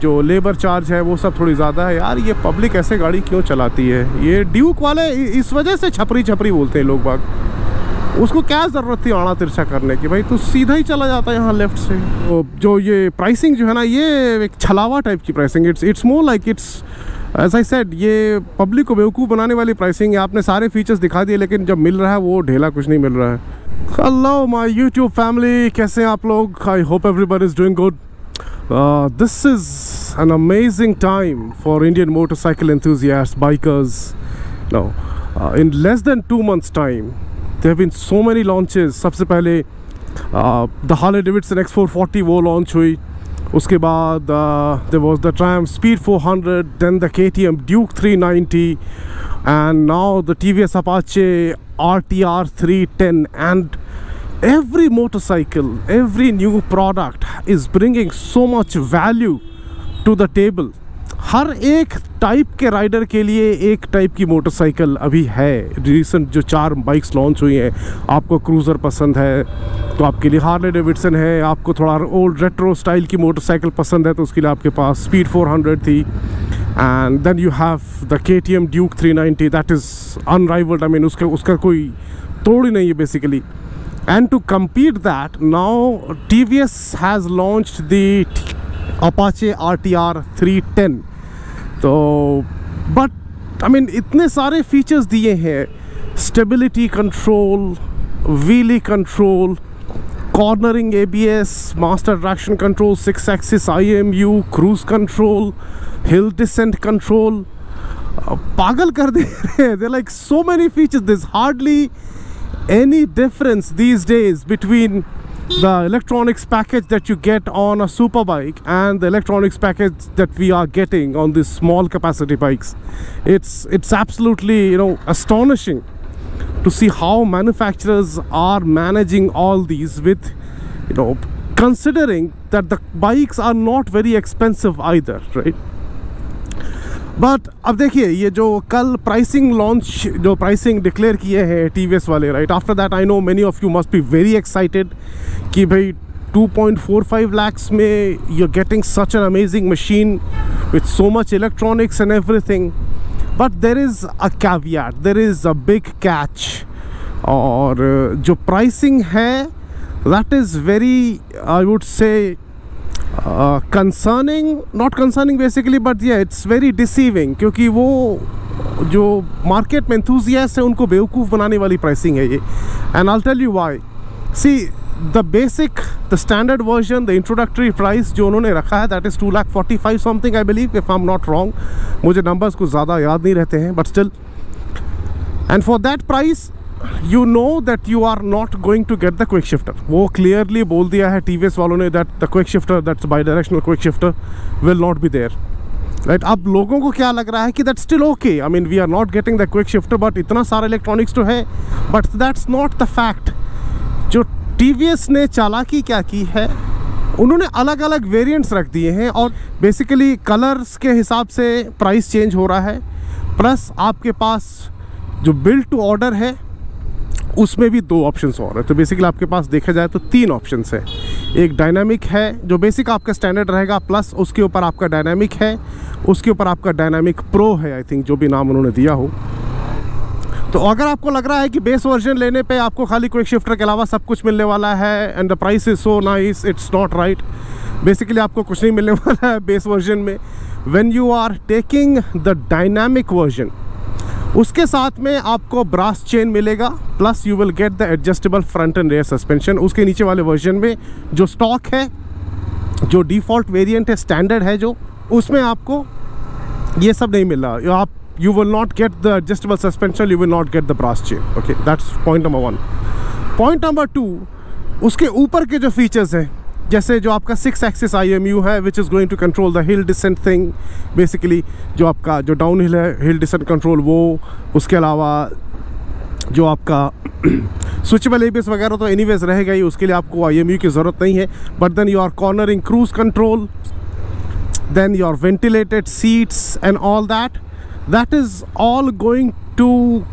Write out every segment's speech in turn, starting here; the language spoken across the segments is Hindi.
जो लेबर चार्ज है वो सब थोड़ी ज़्यादा है। यार ये पब्लिक ऐसे गाड़ी क्यों चलाती है? ये ड्यूक वाले इस वजह से छपरी छपरी बोलते हैं लोग बाग। उसको क्या ज़रूरत थी आड़ा तिरछा करने की? भाई तू सीधा ही चला जाता है यहाँ लेफ्ट से। तो जो ये प्राइसिंग जो है ना, ये एक छलावा टाइप की pricing, it's more like it's as I said, ये पब्लिक को बेवकूफ़ बनाने वाली प्राइसिंग है। आपने सारे फीचर्स दिखा दिए लेकिन जब मिल रहा है वो ढेला कुछ नहीं मिल रहा है। हेलो माय यूट्यूब फैमिली, कैसे हैं आप लोग? I hope everybody is doing good. This is an amazing time for Indian motorcycle enthusiasts, bikers. Now, in less than 2 months time there have been so many launches. सबसे पहले the Harley Davidson X440 वो launch हुई, उसके बाद there was the Triumph Speed 400, then the KTM Duke 390, and now the TVS Apache RTR 310. And every motorcycle, every new product is bringing so much value to the table. हर एक टाइप के राइडर के लिए एक टाइप की मोटरसाइकिल अभी है। रिसेंट जो 4 बाइक्स लॉन्च हुई हैं, आपको क्रूज़र पसंद है तो आपके लिए हार्ले डेविडसन है, आपको थोड़ा ओल्ड रेट्रो स्टाइल की मोटरसाइकिल पसंद है तो उसके लिए आपके पास स्पीड 400 थी, and then you have the KTM Duke 390 that is unrivalled. I mean उसका कोई तोड़ ही नहीं है basically. And to compete that, now TVS has launched the Apache RTR 310. तो बट आई मीन इतने सारे फीचर्स दिए हैं, stability control, wheelie control, cornering ABS, master traction control, 6 axis IMU, cruise control, hill descent control, पागल कर दे रहे हैं। They're like so many features. There's hardly any difference these days between the electronics package that you get on a superbike and the electronics package that we are getting on these small capacity bikes. It's absolutely, you know, astonishing to see how manufacturers are managing all these with, you know, considering that the bikes are not very expensive either, right? But अब देखिए, ये जो कल प्राइसिंग लॉन्च, जो प्राइसिंग डिक्लेयर किए हैं TVS वाले, right after that I know many of you must be very excited कि भाई 2.45 lakhs में you are getting such an amazing machine with so much electronics and everything. But there is a caveat, there is a big catch. और जो प्राइसिंग है that is very, I would say not concerning basically, but ये इट्स वेरी डिसीविंग, क्योंकि वो जो मार्केट में एंथुजियास्ट है उनको बेवकूफ़ बनाने वाली प्राइसिंग है ये। And I tell you why. See the basic, the standard version, the introductory price जो उन्होंने रखा है that is 2,45,000 something, I believe, if I am not wrong. मुझे नंबर्स कुछ ज़्यादा याद नहीं रहते हैं, but still, and for that price you know that you are not going to get the quick shifter. वो clearly बोल दिया है TVS वालों ने that the quick shifter, that's bi-directional quick shifter, will not be there. Right? अब लोगों को क्या लग रहा है कि that's still okay. I mean, we are not getting the quick shifter, but इतना सारा electronics तो है, but that's not the fact. जो TVS ने चालाकी क्या की है, उन्होंने अलग अलग वेरिएंट्स रख दिए हैं और बेसिकली कलर्स के हिसाब से प्राइस चेंज हो रहा है। प्लस आपके पास जो बिल्ड टू ऑर्डर है उसमें भी 2 ऑप्शंस और है। तो बेसिकली आपके पास देखा जाए तो 3 ऑप्शंस है। एक डायनामिक है जो बेसिक आपका स्टैंडर्ड रहेगा, प्लस उसके ऊपर आपका डायनामिक है, उसके ऊपर आपका डायनामिक प्रो है, आई थिंक, जो भी नाम उन्होंने दिया हो। तो अगर आपको लग रहा है कि बेस वर्जन लेने पे आपको खाली क्विक शिफ्टर के अलावा सब कुछ मिलने वाला है and the price is so nice, it's not right. Basically आपको कुछ नहीं मिलने वाला है बेस वर्जन में। When you are taking the dynamic version, उसके साथ में आपको ब्रास चेन मिलेगा, plus you will get the adjustable front and rear suspension. उसके नीचे वाले वर्जन में जो स्टॉक है, जो डिफ़ॉल्ट वेरिएंट है, स्टैंडर्ड है, जो उसमें आपको ये सब नहीं मिल रहा। you will not get the adjustable suspension, you will not get the brass chain. Okay, that's point number 1. Point number 2, उसके ऊपर के जो फीचर्स हैं, जैसे जो आपका 6 एक्सिस IMU है which is going to control the hill descent thing, basically जो आपका जो डाउन हिल है, हिल डिसेंट कंट्रोल वो। उसके अलावा जो आपका स्विचेबल ABS वगैरह तो एनीवेज रहेगा ही, उसके लिए आपको IMU की ज़रूरत नहीं है। But then your cornering cruise control, then your ventilated seats and all that is all going to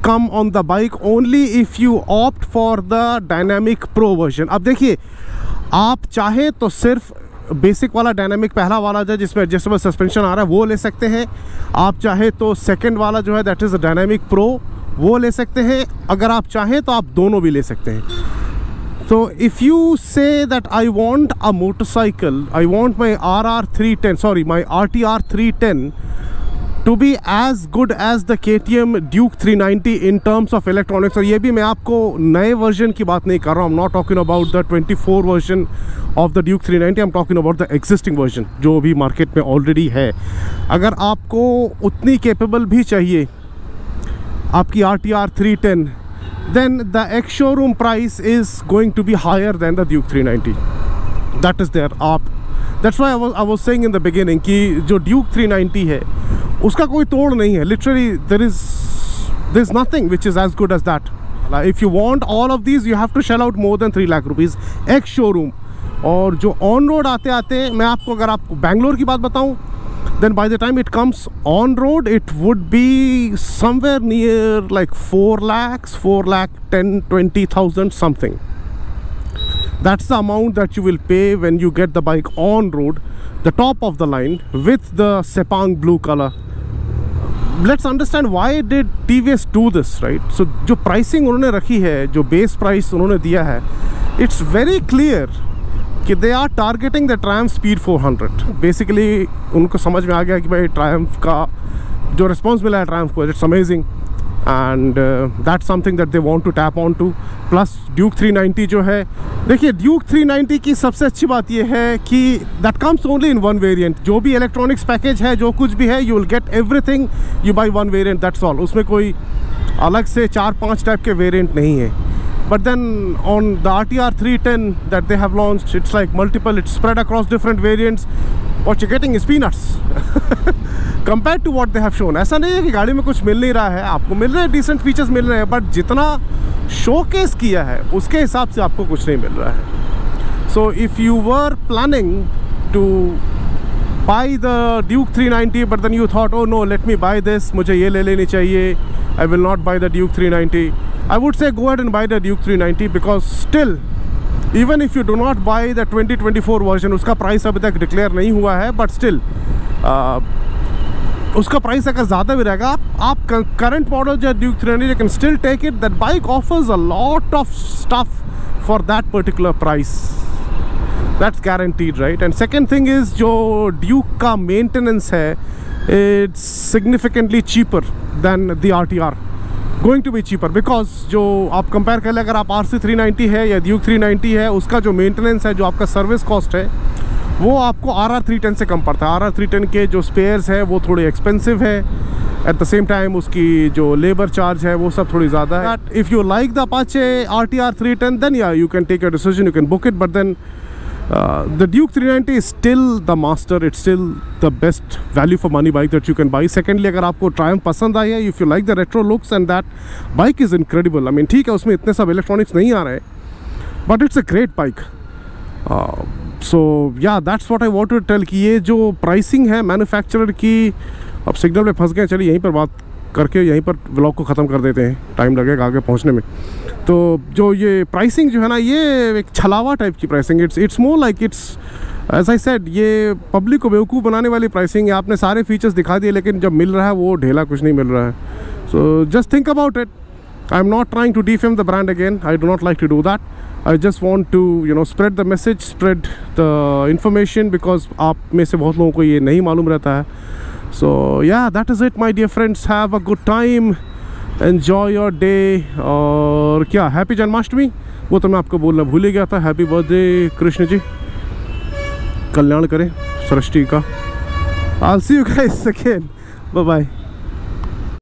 come on the bike only if you opt for the dynamic pro version. अब देखिए, आप चाहे तो सिर्फ बेसिक वाला डायनामिक पहला वाला जो जिसमें एडजस्टेबल सस्पेंशन आ रहा है वो ले सकते हैं। आप चाहे तो सेकंड वाला जो है दैट इज़ डायनामिक प्रो वो ले सकते हैं। अगर आप चाहें तो आप दोनों भी ले सकते हैं। So if you say that I want a motorcycle, I want my my RTR 310 to be as good as the KTM Duke 390 in terms of electronics, और ये भी मैं आपको नए वर्जन की बात नहीं कर रहा हूँ। I'm not talking about the 24 version of the Duke 390, I'm talking about the existing version जो भी मार्केट में ऑलरेडी है। अगर आपको उतनी कैपेबल भी चाहिए आपकी RTR 310, then the ex-showroom price is going to be higher than the Duke 390. That is there. That's why I was saying in the beginning कि जो Duke 390 है उसका कोई तोड़ नहीं है। Literally there's nothing which is as good as that. If you want all of these, you have to shell out more than 3 lakh rupees ex-showroom। और जो on road आते आते मैं आपको अगर आपको बैंगलोर की बात बताऊँ, then by the time it comes on road it would be somewhere near like 4 lakhs, 4,10,20,000 something. That's the amount that you will pay when you get the bike on road, the top of the line with the Sepang blue color. Let's understand why did TVS do this, right? So जो pricing उन्होंने रखी है, जो base price उन्होंने दिया है, it's very clear कि they are targeting the Triumph Speed 400। Basically उनको समझ में आ गया कि भाई ट्रायम्फ का जो रिस्पॉन्स मिला है ट्रायम्फ को, it's amazing and that's something that they want to tap on too. Plus Duke 390 जो है, देखिए ड्यूक 390 की सबसे अच्छी बात ये है कि that comes only in one variant. जो भी इलेक्ट्रॉनिक्स पैकेज है, जो कुछ भी है, you will get everything you by one variant, that's all. उसमें कोई अलग से 4-5 टाइप के वेरिएंट नहीं है। But then on the RTR 310 that they have launched, it's like multiple, it's spread across different variants. What you're getting is peanuts compared to what they have shown. ऐसा नहीं है कि गाड़ी में कुछ मिल नहीं रहा है, आपको मिल रहे हैं, decent features मिल रहे हैं, but जितना showcase किया है उसके हिसाब से आपको कुछ नहीं मिल रहा है। So if you were planning to buy the Duke 390 but then you thought, oh no, let me buy this, मुझे ये ले लेनी चाहिए, I will not buy the Duke 390, I would say go ahead and buy the Duke 390 because still even if you do not buy the 2024 version, उसका प्राइस अभी तक डिक्लेयर नहीं हुआ है, बट स्टिल उसका प्राइस अगर ज़्यादा भी रहेगा, आप करंट मॉडल जो Duke 390 you can still take it. That bike offers a lot of stuff for that particular price, that's guaranteed, right? And second thing is जो Duke का maintenance है, it's significantly cheaper than the RTR, going to be cheaper because जो आप कंपेयर कर ले, अगर आप RC 390 है या Duke 390 है, उसका जो मेंटेनेंस है, जो आपका सर्विस कॉस्ट है, वो आपको RR 310 से कम पड़ता है। RR 310 के जो स्पेयर्स है वो थोड़े एक्सपेंसिव है, एट द सेम टाइम उसकी जो लेबर चार्ज है वो सब थोड़ी ज़्यादा है। If you like the Apache RTR 310 then yeah, you can take a decision, you can book it, but then the Duke 390 is still the master, it's still the best value for money bike that you can buy. Secondly, अगर आपको Triumph पसंद आई है, if you like the retro looks, and that bike is incredible. I mean, ठीक है उसमें इतने सब electronics नहीं आ रहे, but it's a great bike. So yeah, that's what I wanted to tell कि ये जो pricing है manufacturer की, अब सिग्नल पे फंस गए, चलिए यहीं पर बात करके यहीं पर व्लॉग को ख़त्म कर देते हैं, टाइम लगेगा आगे पहुंचने में। तो जो ये प्राइसिंग जो है ना, ये एक छलावा टाइप की pricing, it's more like it's as I said, ये पब्लिक को बेवकूफ़ बनाने वाली प्राइसिंग है। आपने सारे फीचर्स दिखा दिए लेकिन जब मिल रहा है वो ढेला कुछ नहीं मिल रहा है। So just think about it. I am not trying to defame the brand again, I do not like to do that. I just want to spread the message, spread the information, because आप में से बहुत लोगों को ये नहीं मालूम रहता है। So yeah, that is it my dear friends, have a good time, enjoy your day। और क्या, हैप्पी जन्माष्टमी, वो तो मैं आपको बोलना भूल ही गया था। हैप्पी बर्थडे कृष्ण जी, कल्याण करें सृष्टि का। I'll see you guys again, bye bye।